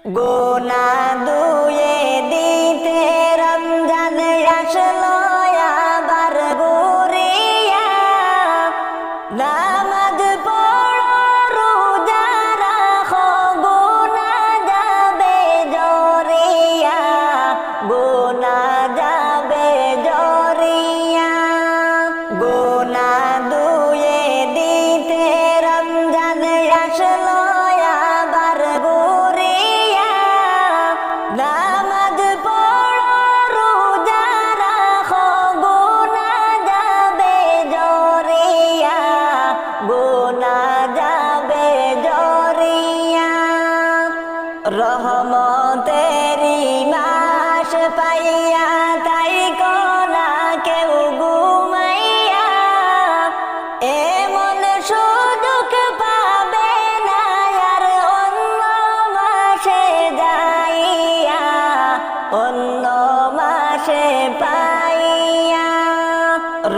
গোনা দুয়ে দিতে রমজান আসলো আবার ঘুরিয়া, নামাজ পড়ো রোজা রাখো গোনা যাবে জরিয়া, গোনা যাবে জরিয়া। গোনা দুয়ে দিতে রমজান আসলো আবার ঘুরিয়া, নামাজ পড়ো রোজা রাখো গোনা যাবে জরিয়া, গোনা যাবে জরিয়া। রহমতেরি মাস পাইয়া তাই কোনা কেউ ঘুমাইয়া, এমন সুযোগ পাবে না আর অন্য মাসে যাইয়া, অন্য মাসে পাইয়া।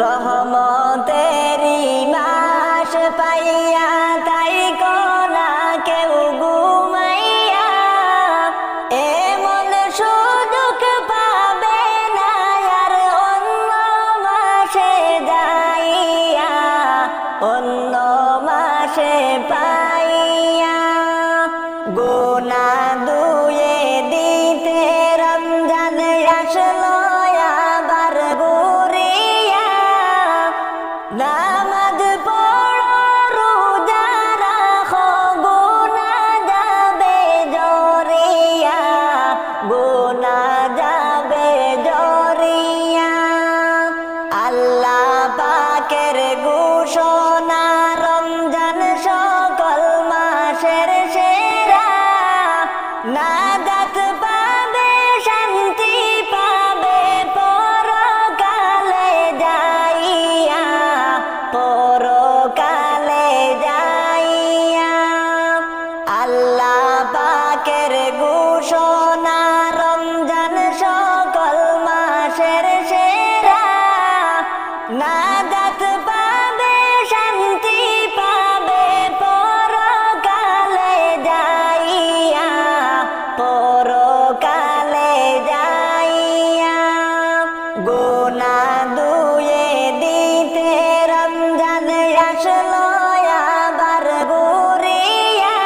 রহমতেরি মাস পাইয়া তাই কোনা কেউ ঘুমাইয়া, এমন সুযোগ পাবে না আর অন্য মাসে যাইয়া, অন্য মাসে পাইয়া। গোনা দুয়ে দিতে রমজান আসলো আবার ঘুরিয়া, নামাজ পড়ো রোজা রাখো গোনা যাবে জরিয়া, গোনা যাবে জরিয়া। আল্লাহ পাকের ঘোষণা রমজান সকল মাসের সেরা, নাজাত পাবে শান্তি পাবে পরকালে যাইয়া, পরকালে যাইয়া। আল্লাহ পাকের ঘোষণা রমজান সকল মাসের সেরা, নাজাত পাবে শান্তি পাবে পরকালে যাইয়া, পরকালে যাইয়া। গোনা দুয়ে দিতে রমজান আসলো আবার ঘুরিয়া,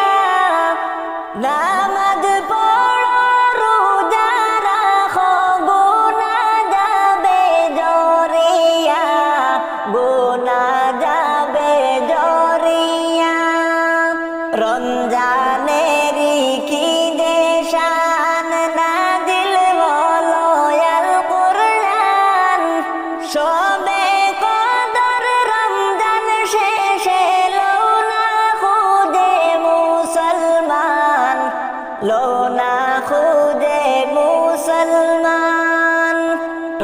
নামাজ পড়ো রোজা রাখো গোনা যাবে জরিয়া, গোনা যাবে জরিয়া। রমজানেরি কি দেশান নাজিল হলো আল কুরআন, সবে কদর রমজান শেষে লোনা খুঁজে মুসলমান, লোনা খুঁজে মুসলমান।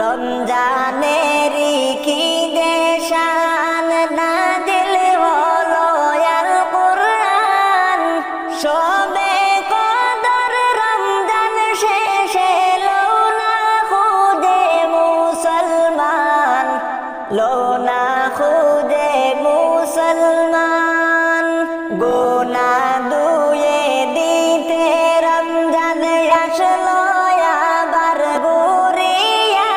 রমজানেরি কি দেশান নাজিল হলো আল কুরআন, সবে কদর রমজান শেষে লোনা খুঁজে মুসলমান, লোনা খুঁজে মুসলমান। গোনা দুয়ে দিতে রমজান আসলো আবার ঘুরিয়া,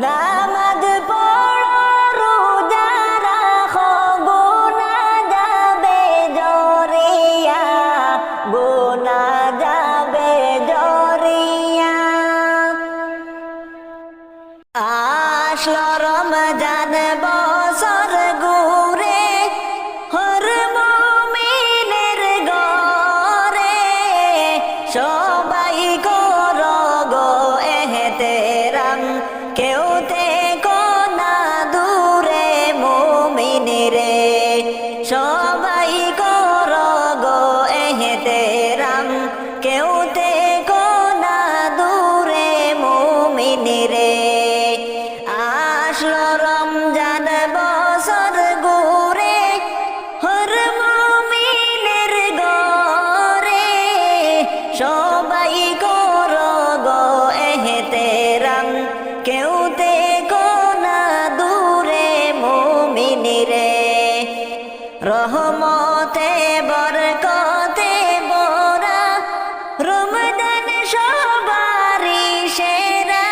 নামাজ পড়ো রোজা রাখো গোনা যাবে জরিয়া, গোনা যাবে জরিয়া। আসলো রমজান বছর ঘুরে হর মুমিনের ঘরে, সবাই করো গো এহতেরাম, কেউ থেকো না দূরে মুমিনেরে, সবাই করো গো এহতেরাম, কেউ থেকো না দূরে মুমিনেরে। আসলো রমজান বছর ঘুরে হর মুমিনের ঘরে, সবাই করো গো এহতেরাম, কেউ থেকো না দূরে মুমিনেরে। রহমতে বরকতে বরা সবারই সেরা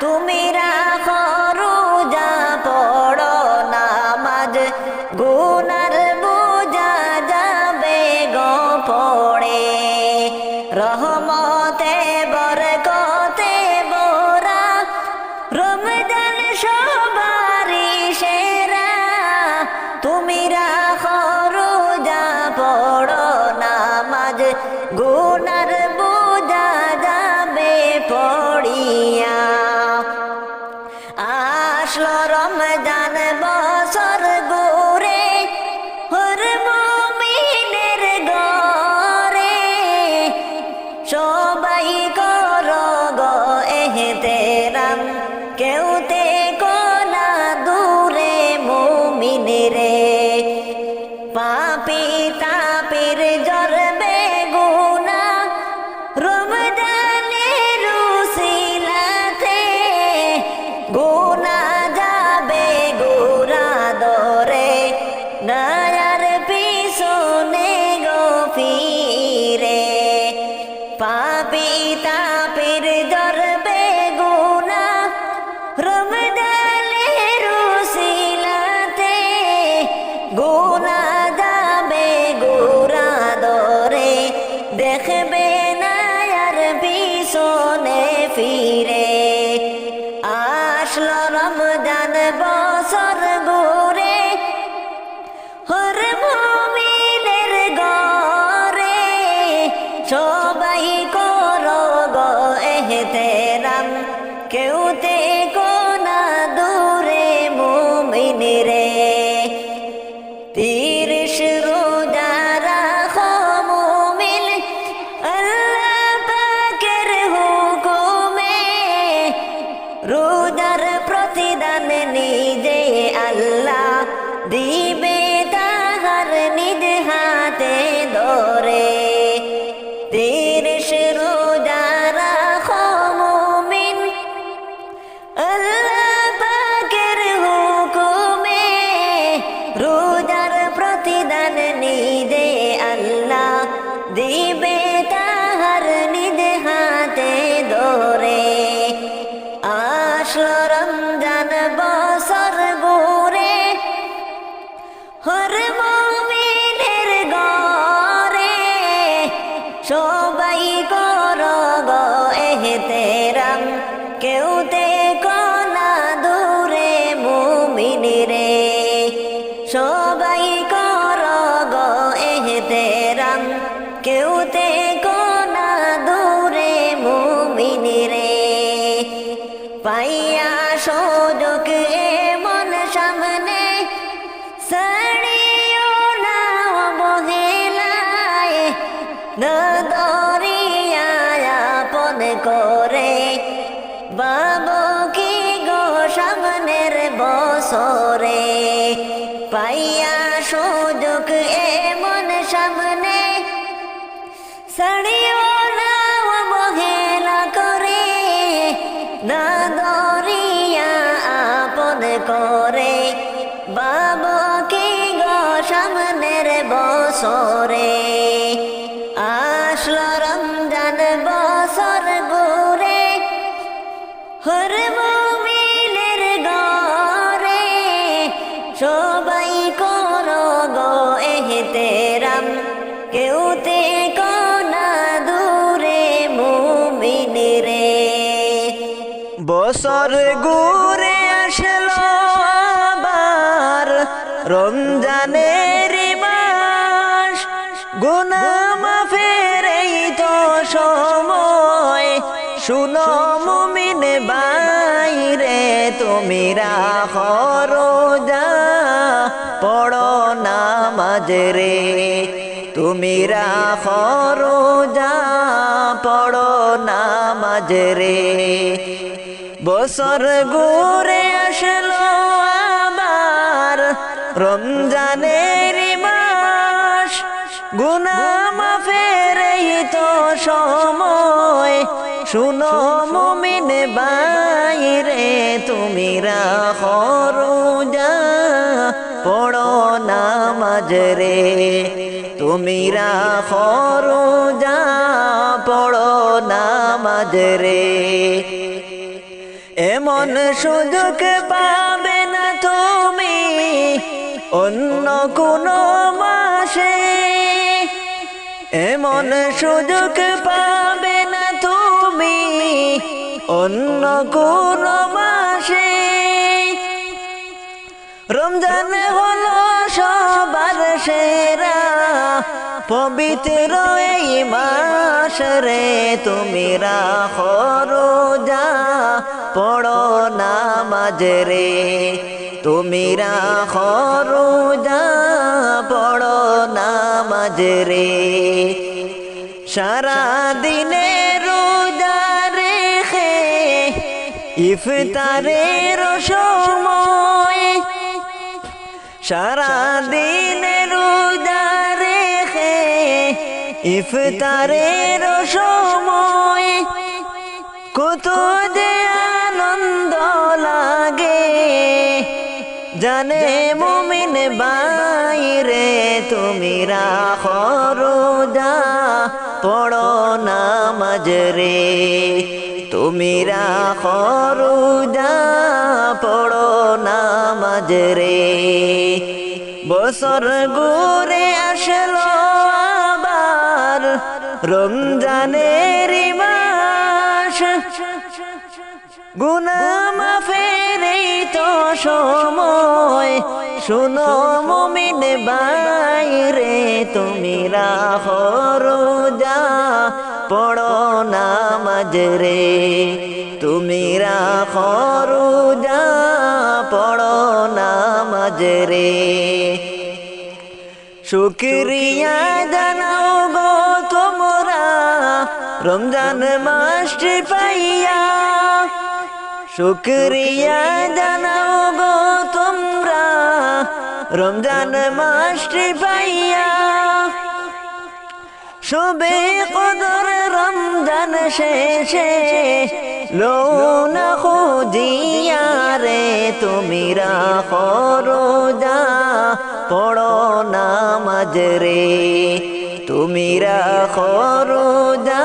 তুমি রাখো রোজা পড়ো নামাজ গুনার বোঝা যাবে গো পড়ে রহমতে বরকতে বোরা রমজান সবারই সেরা তুমি রাখো রোজা পড়ো নামাজ গুনার বোঝা যাবে পড়িয়া আসলো রমজান বছর ঘুরে হর মুমিনের ঘরে সবাই করো গো এহতেরাম কেউতে কোনা দূরে মুমিনেরে পাপী তাপীর জরবে গুনাহ রমজানের উসিলাতে গুনাহ যাবে গুরা দরে নায়ার পিছনে গো ফিরে পাপী তাপীর জরবে গুনাহ রমজানের উসিলাতে গুনাহ যাবে গুরা দরে দেখবে না আর পিছনে ফিরে আসলো রমজান বছর ঘুরে হর মুমিনের ঘরে সবাই করো গো এহতেরাম কেউতে কোনা দূরে মুমিনেরে 30 রোজা রাখো মুমিন আল্লাহ পাকের হুকুমে রোজার প্রতিদান নিজে আল্লাহ দিবে তাহার নিজ হাতে ধরে 30 রোজা রাখো মুমিন আল্লাহ পাকের হুকুমে রোজার প্রতিদান নিজে আল্লাহ দিবে তাহার নিজ হাতে ধরে আসলো রমজান বছর ঘুরে হর মুমিনের ঘরে সবাই করো গো এহতেরাম কেউতে কোনা দূরে মুমিনেরে সবাই করো গো এহতেরাম কেউতে কোনা দূরে মুমিনেরে পাইয়া সুযোগ এমন সামনে ছাড়িও না অবহেলায় না দরিয়ায় আপন করে বাবু কি গো সামনের বছরে পাইয়া সুযোগ এমন সামনে ছাড়িও না অবহেলা করে না দরিয়া আপন করে বাবু কি গো সামনের বছরে আসলো রমজান বছর ঘুরে হর মুমিনের ঘরে সবাই করো গো এহতেরাম কেউতে কোনা দূরে মুমিনেরে বছর ঘুরে আসলো আবার রমজানের মাস গুনাহ মাফের এই তো সময় শুনো মুমিন বাইরে তুমি রাখো রোজা পড়ো নামাজ রে তুমি রাখো রোজা পড়ো নামাজ রে বছর ঘুরে আসলো আবার রমজানের মাস গুনাহ মাফের এই তো সময় শুনো মুমিন বাইরে তুমি রাখো রোজা পড়ো নামাজ রে তুমি রাখো রোজা পড়ো নামাজ রে। এমন সুযোগ পাবে না তুমি অন্য কোনো মাসে, এমন সুযোগ পাবে না তুমি অন্য কোনো মাসে। রমজান হলো সবার সেরা পবিত্র এই মাস রে। তুমি রাখো রোজা পড়ো নামাজ রে। তুমি রাখো রোজা পড়ো নামাজ রে। সারা দিনে রোজা রেখে ইফতারের সময়, সারা দিনে রোজা রেখে ইফতারের সময় কত যে আনন্দ লাগে জানে মুমিন বাইরে। তুমি রাখো রোজা পড়ো নামাজ রে। তুমি রাখো রোজা পড়ো নামাজ রে। বছর ঘুরে আসলো আবার রমজানের মাস, গুনাহ মাফের এই তো সময়। শুনো মুমিন বাইরে, তুমি রাখো রোজা পড়ো নামাজ রে। তুমি রাখো রোজা পড়ো নামাজ রে। শুকরিয়া জানাও গো তোমরা রমজান মাসটি পাইয়া, শুকরিয়া জানাও গো তোমরা রমজান মাসটি পাইয়া। শবে কদর রমজান শেষে লোনা খুঁজিয়া রে। তুমি রাখো রোজা পড়ো নামাজ রে। তুমি রাখো রোজা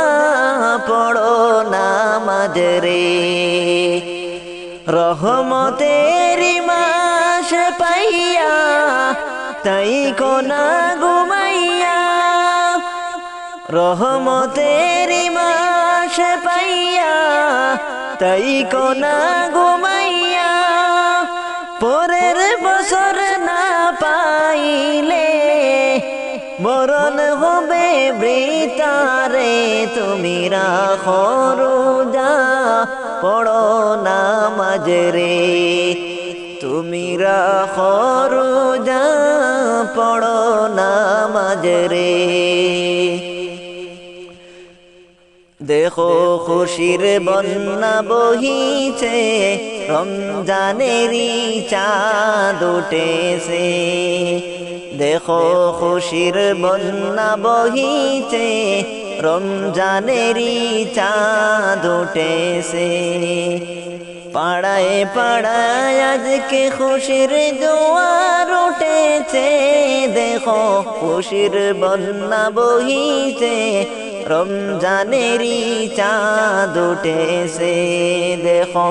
পড়ো নামাজ রে। রহমতের মাস পাইয়া তাই কোনা ঘুমাইয়া, রহমতের মাস পাইয়া তাই কোনা ঘুমাইয়া। পরের বছর না পাইলে মরণ হবে বৃতারে। তুমি রাখো রোজা পড়ো নামাজ রে। তুমি রাখো রোজা পড়ো নামাজ রে। দেখো খুশির বন্যা বহিছে রমজানেরই চাঁদ উঠেছে। দেখো খুশির বন্যা বহিছে রমজানেরই চাঁদ উঠেছে। পাড়ায় পাড়ায় আজকে খুশির জোয়ার উঠেছে। দেখো খুশির বন্যা বহিছে রমজানেরই চাঁদ উঠেছে। দেখো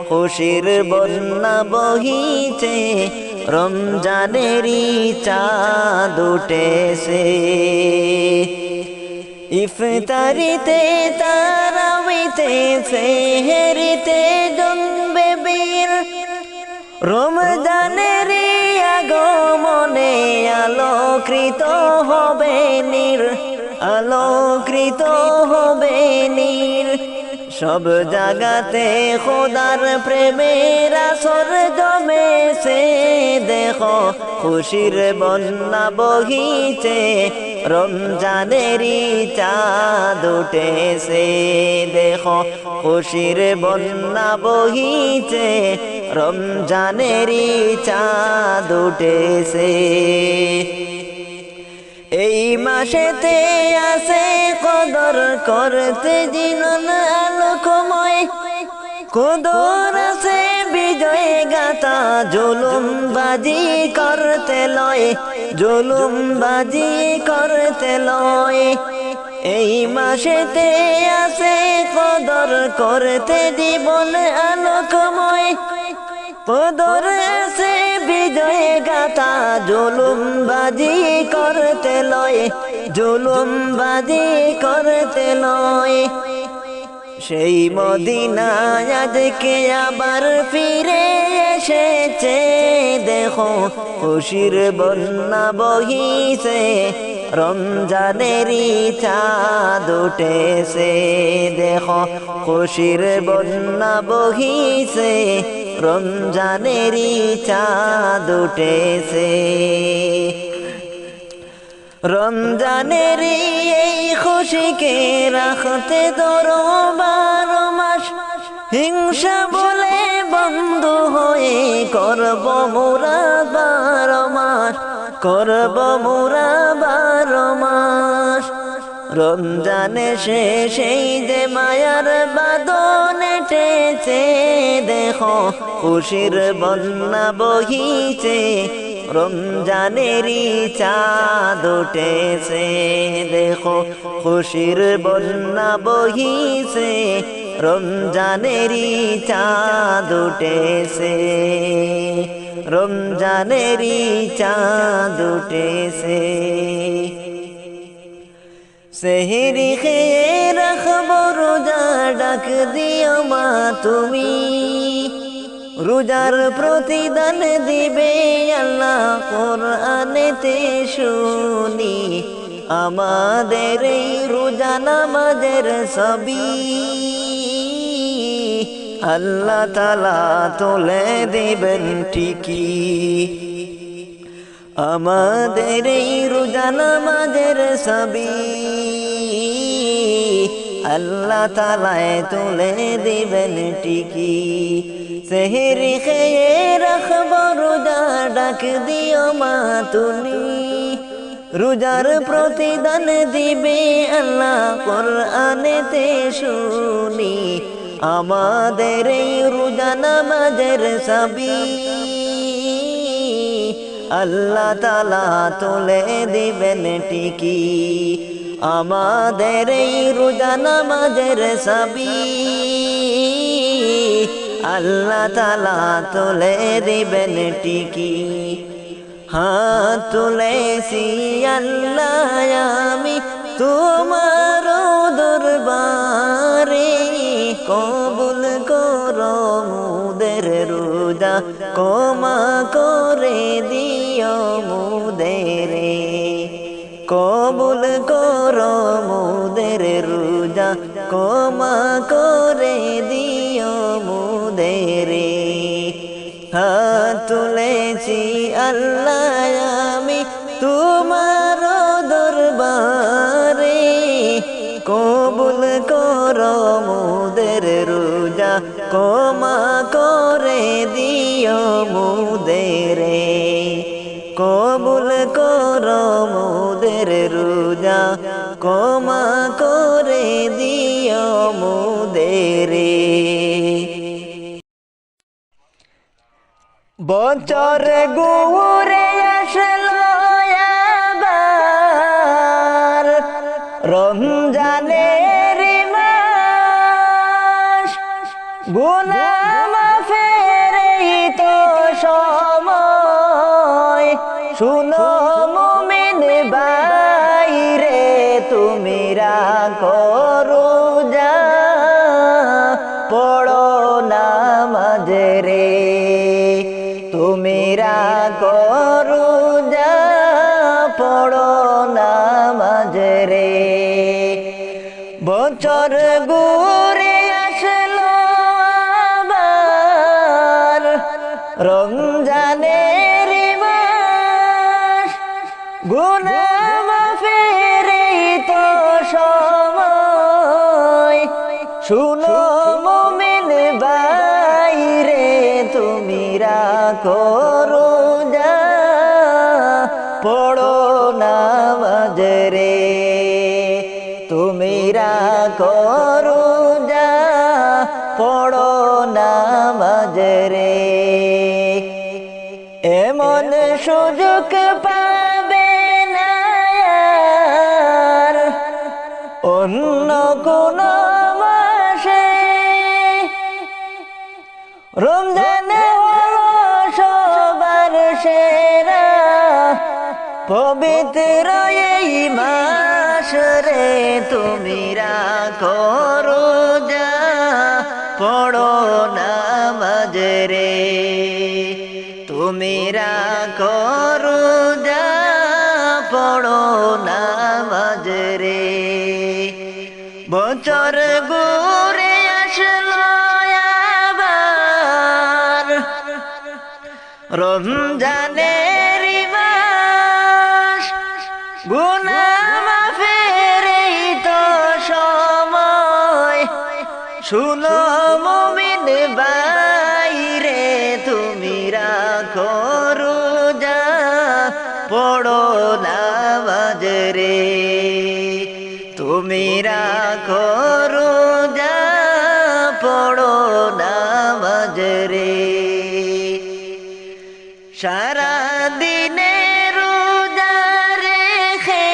খুশির বন্যা বহিছে রমজানেরই চাঁদ উঠেছে। ইফতারিতে তারাবিতে সেহরিতে জমবে বীর, রমজানেরই আগমনে আলোকৃত হবে নীর, আলোকৃত হবে নীর। সব জায়গাতে খোদার প্রেমের আসর জমেছে। দেখো খুশির বন্যা বহিছে রমজানেরই চাঁদ উঠেছে। দেখো খুশির বন্যা বহিছে রমজানেরই চাঁদ উঠেছে। এই মাসেতে আসে কদর করতে জীবন আলোকময়, কদর আছে বিজয় গাথা জুলুমবাজি করতে লয়, জুলুমবাজি করতে লয়। এই মাসেতে আছে কদর করতে জীবন আলোকময় কদর আছে বিজয় গাথা জুলুমবাজি করতে লয় জুলুমবাজি করতে লয় সেই মদিনায় আজকে আবার ফিরে এসেছে দেখো খুশির বন্যা বহিছে রমজানেরই চাঁদ উঠেছে দেখো খুশির বন্যা বহিছে রমজানেরই চাঁদ উঠেছে রমজানেরই এই খুশিকে রাখতে ধরো 12 মাস হিংসা বলে বন্ধু হয়ে করব মোরা 12 মাস করব মোরা 12 মাস রমজানে শেষেই যে মায়ার বাঁধন এঁটেছে দেখো খুশির বন্যা বহিছে রমজানেরই চাঁদ উঠেছে দেখো খুশির বন্যা বহিছে রমজানেরই চাঁদ উঠেছে রমজানেরই চাঁদ উঠেছে সেহরি খেয়ে রাখবো রোজা ডাক দিও মা তুমি রোজার প্রতিদান দিবে আল্লাহ কোরআনেতে শুনি আমাদের এই রোজা নামাজের ছবি আল্লাহ তাআলা তুলে দিবেন ঠিকই আমাদের এই রোজা নামাজের ছবি আল্লাহ তাআলা তুলে দিবেন ঠিকই সেহরি খেয়ে রাখবো রোজা ডাক দিও মা তুমি রোজার প্রতিদান দিবে আল্লাহ কোরআনেতে শুনি আমাদের এই রোজা নামাজের ছবি আল্লাহ তাআলা তুলে দিবেন ঠিকই আমাদের এই রোজা নামাজের ছবি আল্লাহ তাআলা তুলে দিবেন ঠিকই হাত তুলেছি আল্লাহ আমি তোমার দরবারে কবুল করো মোদের রোজা ক্ষমা করে দিও মোদের কবুল করো মোদের রোজা ক্ষমা করে দিও মোদের হাত তুলেছি আল্লাহ আমি তোমার দরবারে কবুল করো মোদের রোজা ক্ষমা করে দিও মোদের কবুল করো মোদের রোজা ক্ষমা করে দিও মোদের বছর ঘুরে আসলো আবার রমজানের মাস গুনাহ মাফের এই তো সময় শুনো মুমিন বাইরে তুমি রাখো রোজা পড়ো নামাজ রে তুমি রাখো রোজা পড়ো নামাজ রে বছর ঘুরে আসলো আবার রমজানের মাস গুনাহ মাফের এই তো সময় শুনো মুমিন বাইরে তুমি রাখো রোজা পড়ো নামাজ রে তুমি রাখো রোজা পড়ো নামাজ রে এমন সুযোগ পাবে না আর কোন মাসে রমজানে হলো সবার সেরা পবিত্র এই মাস রে তুমি রাখো রোজা পড়ো নামাজ রে তুমি রাখো রোজা পড়ো নামাজ রে বছর ঘুরে আসলো আবার রমজানের মাস গুনাহ মাফের এই তো সময় শুনো মুমিন বাইরে তুমি রাখো রোজা পড়ো নামাজ রে তুমি রাখো রোজা পড়ো নামাজ রে সারা দিনে রোজা রেখে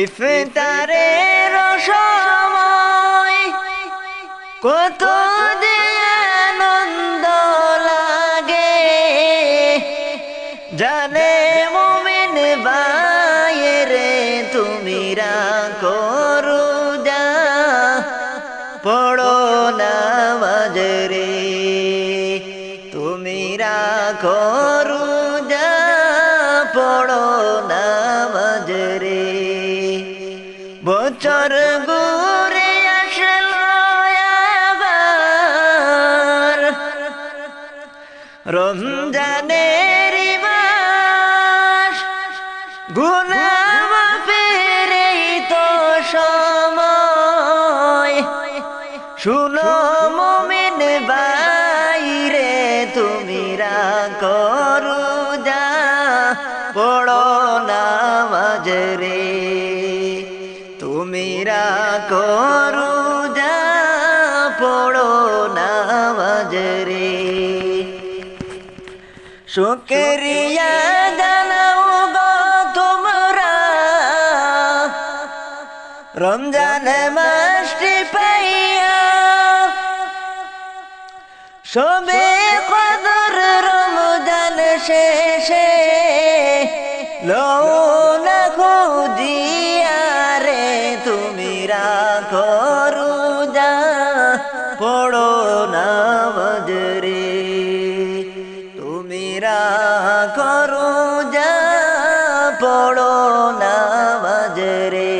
ইফতারের সময় কত যে আনন্দ লাগে জানে মুমিন বাইরে তুমি রাখো রোজা পড়ো নামাজ রে তুমি রাখো রোজা পড়ো নামাজ রে বছর ঘুরে আসলো আবার রমজানের মাস গুনাহ মাফের এই তো সময় শুনো মুমিন বাইরে তুমি রাখো রোজা পড়ো নামাজ রে তুমি রাখো রোজা পড়ো নামাজ রে শুকরিয়া জানাও গো তোমরা রমজান মাসটি পাইয়া শবে কদর রমজান শেষে লওনা খুঁজিয়া রে তুমি রাখো রোজা পড়ো নামাজ রে তুমি রাখো রোজা পড়ো নামাজ রে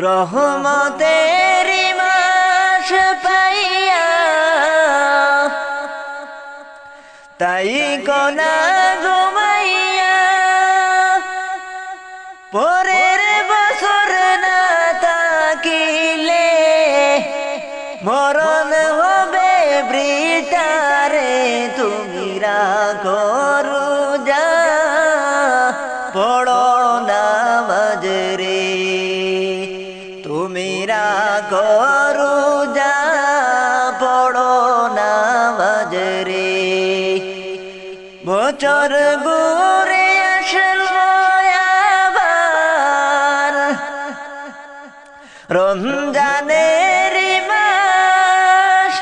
রহমতের মাস পাইয়া তাই কোনা ঘুমাইয়া পরের বছর না তাকিলে মরণ হবে বৃতারে তুমি রাখো রোজা পড়ো নামাজ রে তুমি রাখো রোজা পড়ো নামাজ রে বছর ঘুরে আসলো আবার রমজানের মাস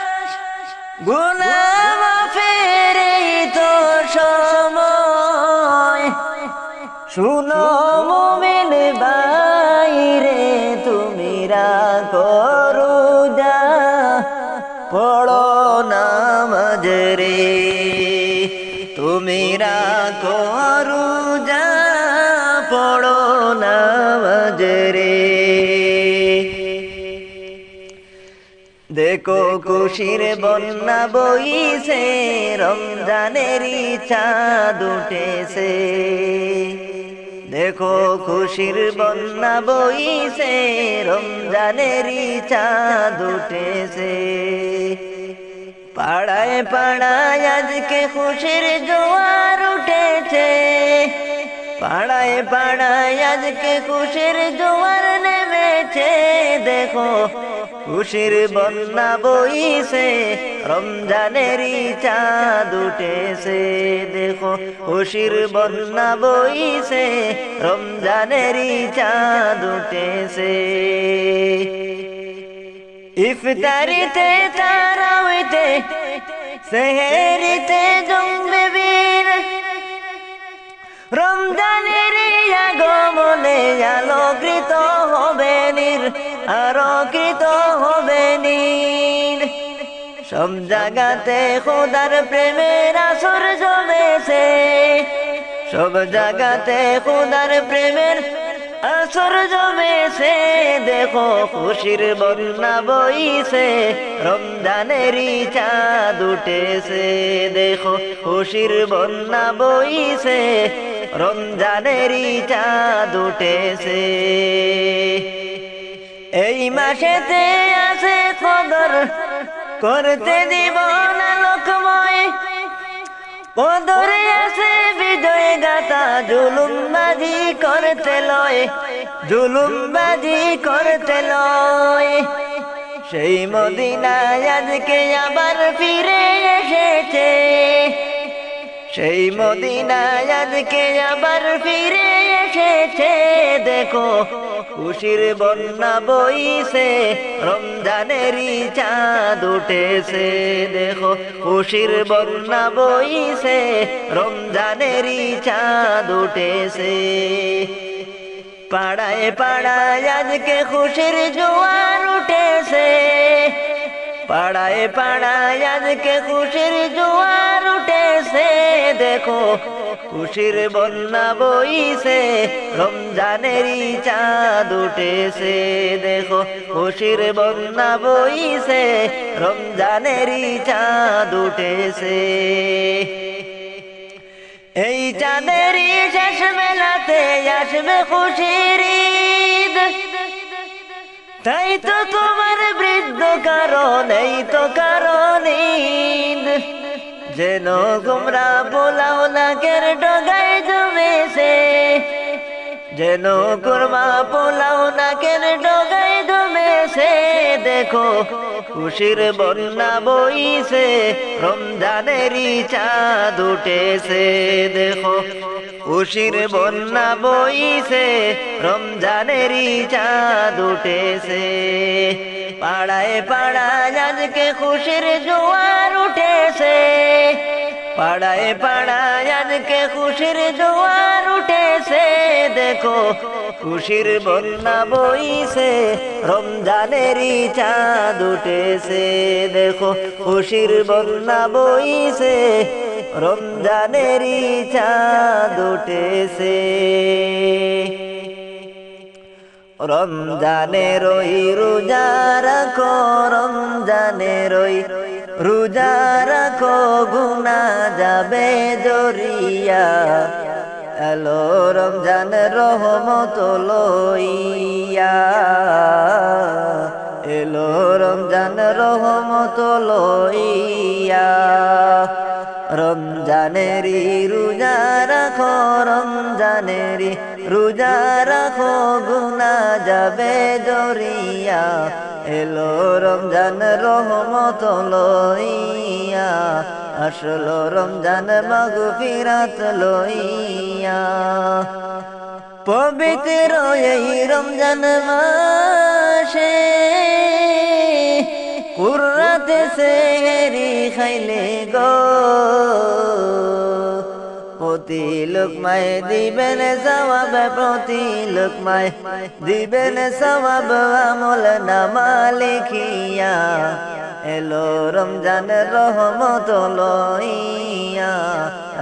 গুনাহ মাফের এই তো সময় শুনো মুমিন বাইরে তুমি রাখো রোজা পড়ো নামাজ রে তুমি রাখো রোজা পড়ো নামাজ রে দেখো খুশির বন্যা বইছে রমজানেরই চাঁদ উঠেছে দেখো খুশির বন্যা বইছে রমজানেরই চাঁদ উঠেছে পাড়ায় পাড়ায় আজকে খুশির জোয়ার উঠেছে পাড়ায় পাড়ায় আজকে খুশির জোয়ার নেমে এসেছে দেখো খুশির বন্যা বইছে রমজানেরই চাঁদ উঠেছে দেখো খুশির বন্যা বইছে রমজানেরই চাঁদ উঠেছে ইফতারিতে তারাবিতে সেহেরিতে জমবে বীর রমজানের আগমনে আলোকৃত হবে নীর আলোকৃত হবে নীর সব জায়গাতে খোদার প্রেমের আসর জমেছে সব জায়গাতে খোদার প্রেমের আসর জমেছে দেখো খুশির বন্যা বইছে রমজানেরই চাঁদ উঠেছে দেখো খুশির বন্যা বইছে রমজানেরই চাঁদ উঠেছে এই মাসেতে আছে কদর করতে দিব না লোকময় কদরে আছে বিজয় গাথা জুলুমবাজি করতে লয় জুলুমবাজি করতে লয় সেই মদিনায় আজকে আবার ফিরে এসেছে সেই মদিনায় আজকে আবার ফিরে এসেছে দেখো খুশির বন্যা বইছে রমজানেরই চাঁদ উঠেছে দেখো খুশির বন্যা বইছে রমজানেরই চাঁদ উঠেছে পাড়ায় পাড়ায় আজকে খুশির জোয়ার উঠেছে পাড়ায় পাড়ায় আজকে খুশির জোয়ার উঠেছে দেখো খুশির বন্যা বইছে রমজানেরই চাঁদ উঠেছে দেখো খুশির বন্যা বইছে রমজানেরই চাঁদ উঠেছে এই চাঁদেরই শেষ মেলাতে আসবে খুশির ঈদ তাই তো তোমার বৃদ্ধ কারণ এই তো কারণ ঈদ যেন গুমরা পোলাও নাকের ডগায় জমেছে যেন কুরমা পোলাও নাকের ডগায় জমেছে দেখো খুশির বন্যা বইছে রমজানেরই চাঁদ উঠেছে দেখো খুশির বন্যা বইছে রমজানেরই চাঁদ উঠেছে পাড়ায় পাড়ায় আজকে খুশির জোয়ার উঠেছে পাড়ায় পাড়ায় আজকে খুশির জোয়ার উঠেছে দেখো খুশির বন্যা বইছে রমজানেরই চাঁদ উঠেছে দেখো খুশির বন্যা বইছে রমজানেরই চাঁদ উঠেছে রমজানের ওই রোজা রাখো রমজানের ওই রোজা রাখো গুনা যাবে দরিয়া এলো রমজান রহমত লইয়া এলো রমজান রহমত লইয়া রমজানেরই রোজা রাখো রমজানেরই রোজা রাখো গুনা যাবে দরিয়া এলো রমজান রহমত লইয়া আসলো রমজান মাগফিরাত লইয়া পবিত্র এই রমজান মাসে কুররাতে সেহরি খাইলে গো প্রতি লোকমায় দিবেন সওয়াব প্রতি লোকমায় দিবেন সওয়াব আমল নামা লিখিয়া এলো রমজান রহমত লইয়া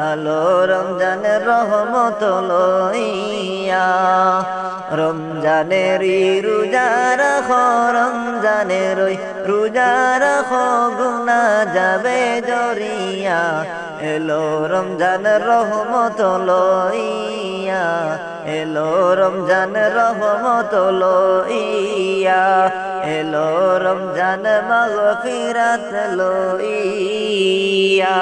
এলো রমজান রহমত লইয়া রমজানেরই রোজা রাখো রমজানের রোজা রাখো গুনা যাবে দরিয়া এলো রমজান রহমত লইয়া এলো রমজান রহমত লইয়া এলো রমজান মাগফিরাত লইয়া